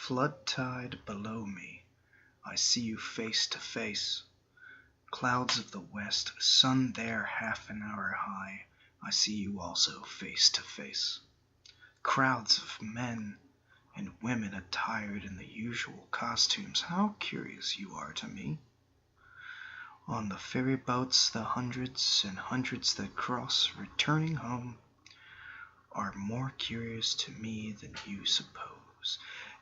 Flood tide below me, I see you face to face. Clouds of the west, sun there half an hour high, I see you also face to face. Crowds of men and women attired in the usual costumes, how curious you are to me. On the ferry boats, the hundreds and hundreds that cross, returning home, are more curious to me than you suppose.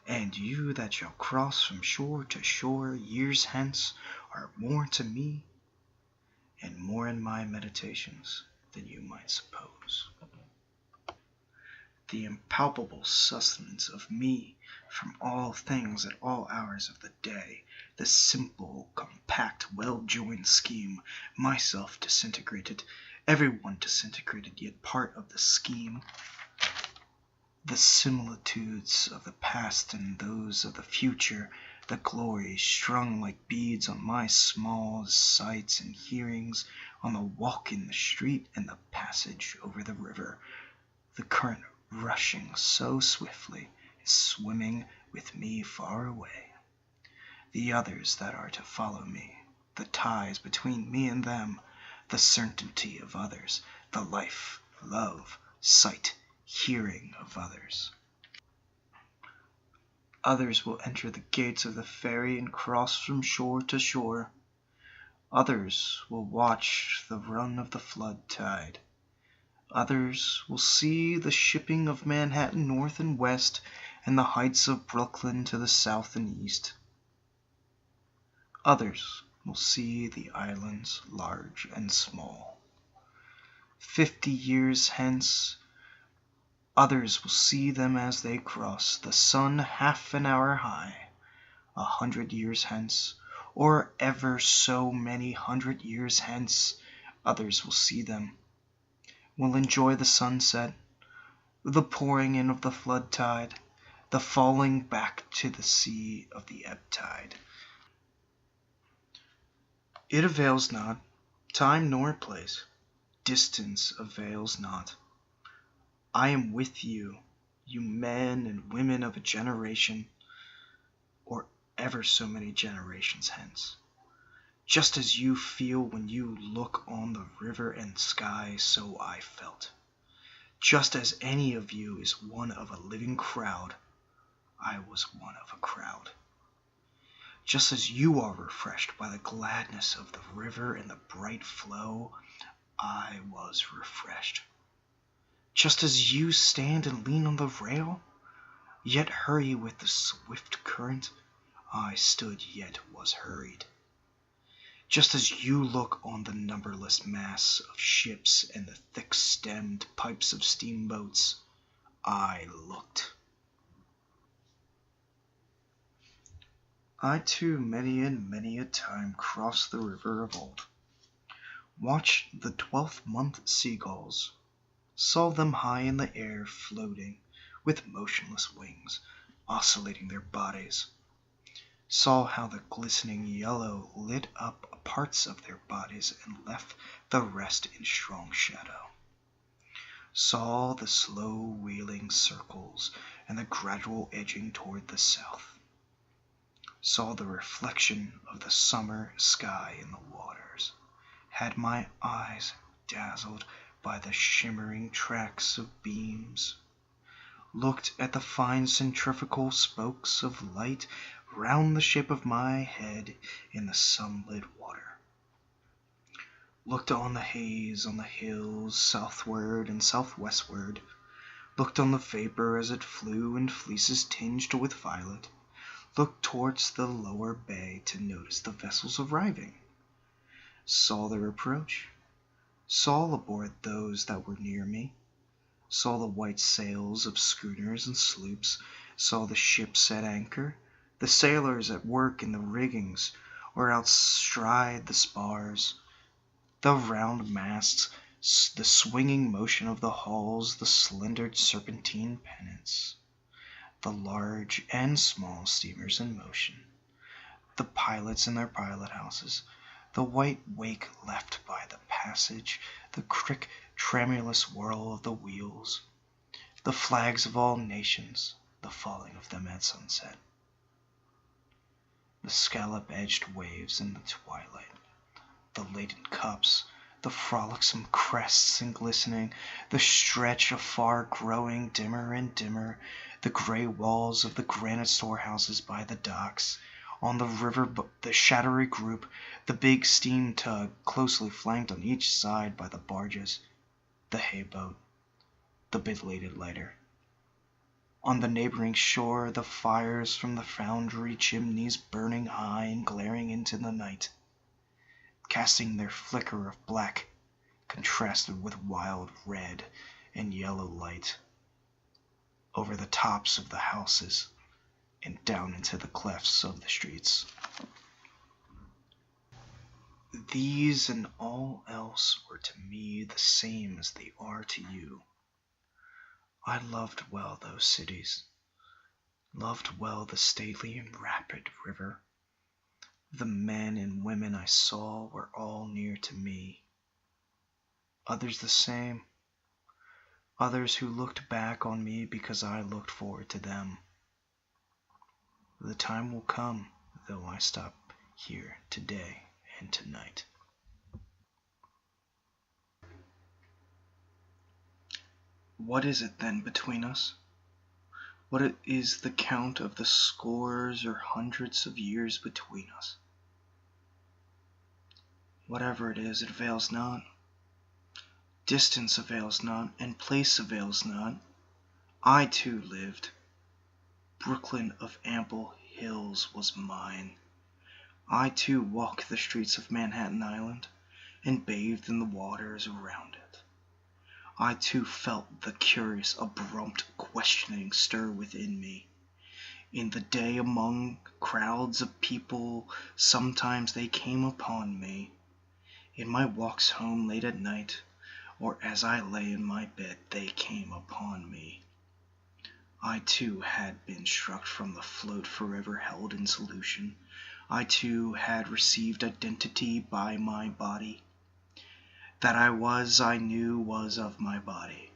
And you that shall cross from shore to shore years hence are more to me and more in my meditations than you might suppose. The impalpable sustenance of me from all things at all hours of the day, the simple, compact, well-joined scheme, myself disintegrated, everyone disintegrated, yet part of the scheme, the similitudes of the past and those of the future, the glories strung like beads on my small sights and hearings, on the walk in the street and the passage over the river, the current rushing so swiftly is swimming with me far away. The others that are to follow me, the ties between me and them, the certainty of others, the life, love, sight, hearing of others. Others will enter the gates of the ferry and cross from shore to shore. Others will watch the run of the flood tide. Others will see the shipping of Manhattan north and west, and the heights of Brooklyn to the south and east. Others will see the islands large and small. 50 years hence, others will see them as they cross, the sun half an hour high. 100 years hence, or ever so many 100 years hence, others will see them, will enjoy the sunset, the pouring in of the flood tide, the falling back to the sea of the ebb tide. It avails not, time nor place, distance avails not. I am with you, you men and women of a generation, or ever so many generations hence. Just as you feel when you look on the river and sky, so I felt. Just as any of you is one of a living crowd, I was one of a crowd. Just as you are refreshed by the gladness of the river and the bright flow, I was refreshed. Just as you stand and lean on the rail, yet hurry with the swift current, I stood yet was hurried. Just as you look on the numberless mass of ships and the thick-stemmed pipes of steamboats, I looked. I too many and many a time crossed the river of old, watched the 12th-month seagulls, saw them high in the air floating with motionless wings, oscillating their bodies, saw how the glistening yellow lit up parts of their bodies and left the rest in strong shadow, saw the slow wheeling circles and the gradual edging toward the south, saw the reflection of the summer sky in the waters, had my eyes dazzled by the shimmering tracks of beams, looked at the fine centrifugal spokes of light round the shape of my head in the sunlit water, looked on the haze on the hills southward and southwestward, looked on the vapor as it flew in fleeces tinged with violet, looked towards the lower bay to notice the vessels arriving, saw their approach, saw aboard those that were near me, saw the white sails of schooners and sloops, saw the ships at anchor, the sailors at work in the riggings or outside the spars, the round masts, the swinging motion of the hulls, the slender serpentine pennants, the large and small steamers in motion, the pilots in their pilot houses, the white wake left by the passage, the quick tremulous whirl of the wheels, the flags of all nations, the falling of them at sunset. the scallop-edged waves in the twilight, the laden cups, the frolicsome crests and glistening, the stretch afar growing dimmer and dimmer, the gray walls of the granite storehouses by the docks, on the river the shadowy group, the big steam tug closely flanked on each side by the barges, the hay boat, the belated lighter. On the neighboring shore the fires from the foundry chimneys burning high and glaring into the night, casting their flicker of black, contrasted with wild red and yellow light, over the tops of the houses and down into the clefts of the streets. These and all else were to me the same as they are to you. I loved well those cities, loved well the stately and rapid river. The men and women I saw were all near to me. Others the same, others who looked back on me because I looked forward to them. The time will come, though I stop here today and tonight. What is it then between us? What is the count of the scores or hundreds of years between us? Whatever it is, it avails not. Distance avails not, and place avails not. I too lived. Brooklyn of ample hills was mine. I too walked the streets of Manhattan Island, and bathed in the waters around it. I too felt the curious, abrupt, questioning stir within me. In the day among crowds of people, sometimes they came upon me. In my walks home late at night, or as I lay in my bed, they came upon me. I too had been struck from the float forever held in solution. I too had received identity by my body. That I was, I knew, was of my body,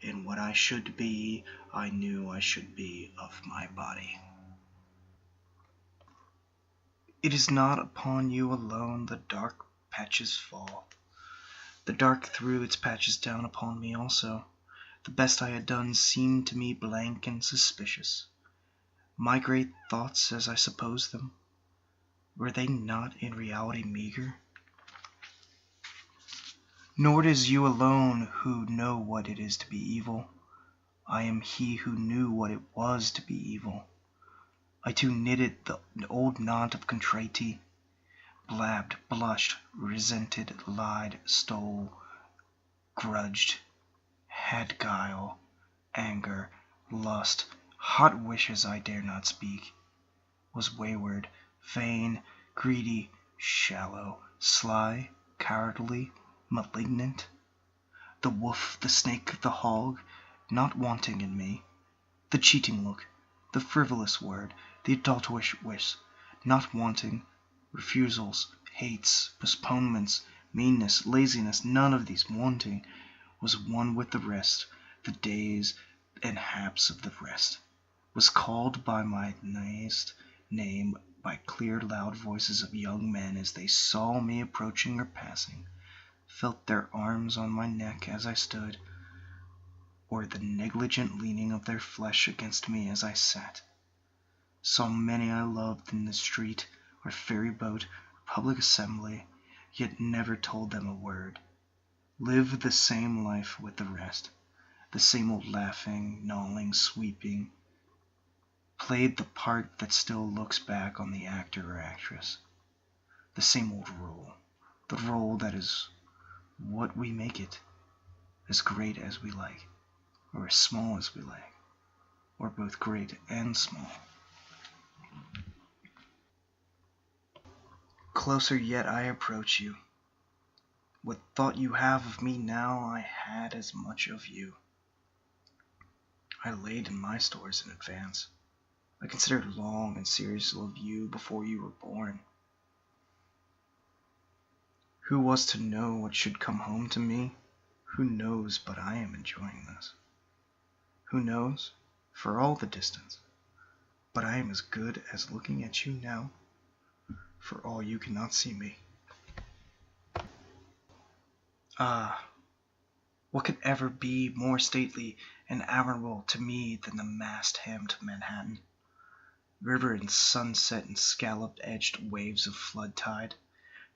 and what I should be, I knew I should be of my body. It is not upon you alone the dark patches fall. The dark threw its patches down upon me also. The best I had done seemed to me blank and suspicious. My great thoughts, as I supposed them, were they not in reality meager? Nor it is you alone who know what it is to be evil. I am he who knew what it was to be evil. I too knitted the old knot of contrite, blabbed, blushed, resented, lied, stole, grudged, had guile, anger, lust, hot wishes I dare not speak, was wayward, vain, greedy, shallow, sly, cowardly, malignant, the wolf, the snake, the hog, not wanting in me, the cheating look, the frivolous word, the adulterous wish, not wanting, refusals, hates, postponements, meanness, laziness, none of these wanting, was one with the rest, the days and haps of the rest, was called by my nice name by clear loud voices of young men as they saw me approaching or passing, felt their arms on my neck as I stood, or the negligent leaning of their flesh against me as I sat, saw many I loved in the street or ferry boat or public assembly, yet never told them a word, lived the same life with the rest, the same old laughing, gnawing, sweeping, played the part that still looks back on the actor or actress, the same old role, the role that is what we make it, as great as we like, or as small as we like, or both great and small. Closer yet I approach you. What thought you have of me now, I had as much of you. I laid in my stores in advance. I considered long and seriously of you before you were born. Who was to know what should come home to me? Who knows but I am enjoying this? Who knows, for all the distance, but I am as good as looking at you now? for all you cannot see me. Ah, what could ever be more stately and admirable to me than the mast-hemmed Manhattan? River and sunset and scallop-edged waves of flood tide,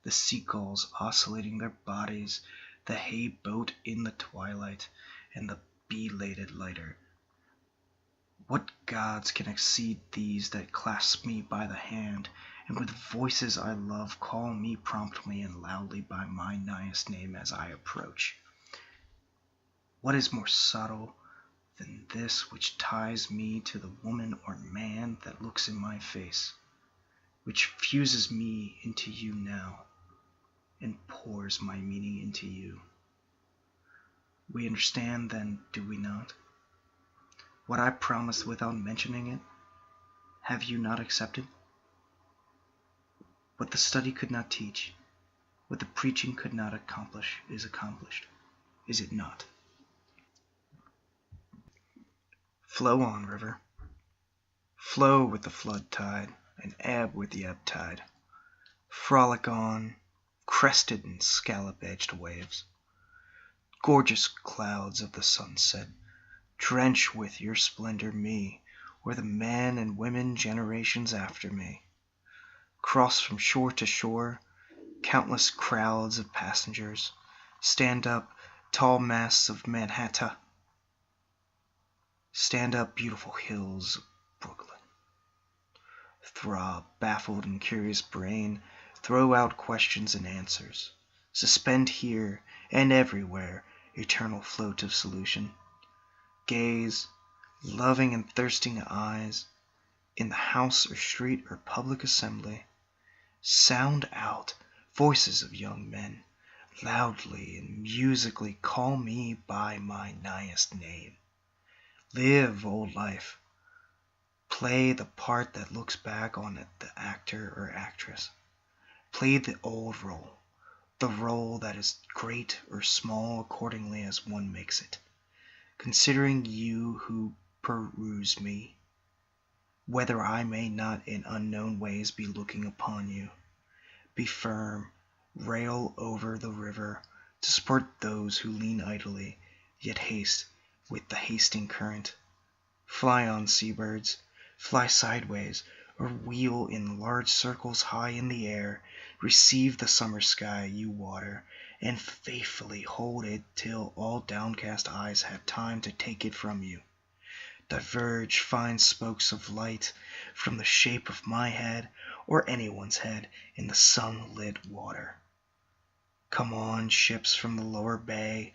the seagulls oscillating their bodies, the hay boat in the twilight, and the belated lighter. What gods can exceed these that clasp me by the hand, and with voices I love call me promptly and loudly by my nighest name as I approach? What is more subtle than this which ties me to the woman or man that looks in my face, which fuses me into you now, and pours my meaning into you? We understand then, do we not? What I promised without mentioning it, have you not accepted? What the study could not teach, what the preaching could not accomplish, is accomplished, is it not? Flow on, river. Flow with the flood tide, and ebb with the ebb tide. Frolic on, crested and scallop-edged waves. Gorgeous clouds of the sunset, drench with your splendor me, or the men and women generations after me. Cross from shore to shore, countless crowds of passengers. Stand up, tall masts of Manhattan. Stand up, beautiful hills of Brooklyn. Throb, baffled and curious brain, throw out questions and answers. Suspend here and everywhere eternal float of solution. Gaze, loving and thirsting eyes, in the house or street or public assembly. Sound out, voices of young men, loudly and musically call me by my nighest name. Live, old life. Play the part that looks back on it, the actor or actress. Play the old role, the role that is great or small accordingly as one makes it. Considering you who peruse me, whether I may not in unknown ways be looking upon you. Be firm, rail over the river to support those who lean idly, yet haste with the hasting current. Fly on, seabirds, fly sideways, or wheel in large circles high in the air. Receive the summer sky, you water, and faithfully hold it till all downcast eyes have time to take it from you. Diverge fine spokes of light from the shape of my head or anyone's head in the sunlit water. Come on, ships from the lower bay,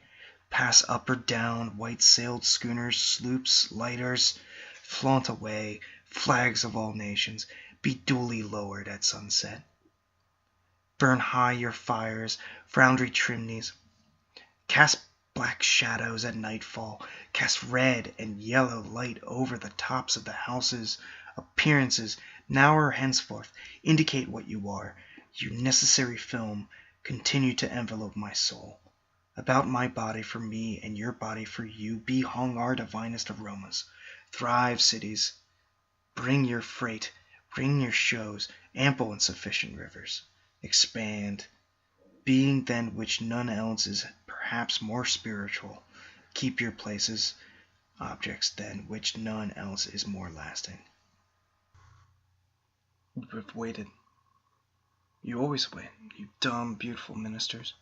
pass up or down, white-sailed schooners, sloops, lighters, flaunt away, flags of all nations, be duly lowered at sunset. Burn high your fires, foundry chimneys, cast black shadows at nightfall, cast red and yellow light over the tops of the houses. Appearances, now or henceforth, indicate what you are. You necessary film, continue to envelope my soul. About my body for me and your body for you be hung our divinest aromas. Thrive, cities. Bring your freight, bring your shows, ample and sufficient rivers. Expand. Being than which none else is perhaps more spiritual. Keep your places. Objects than which none else is more lasting. You have waited. You always wait, you dumb, beautiful ministers.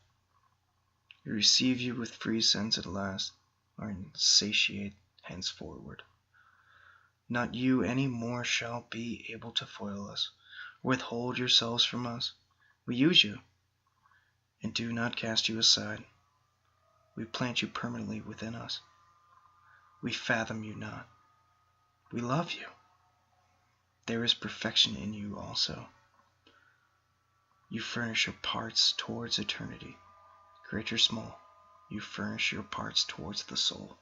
We receive you with free sense at last, are insatiate henceforward. Not you any more shall be able to foil us, or withhold yourselves from us. We use you, and do not cast you aside. We plant you permanently within us. We fathom you not. We love you. There is perfection in you also. You furnish your parts towards eternity. Great or small, you furnish your parts towards the soul.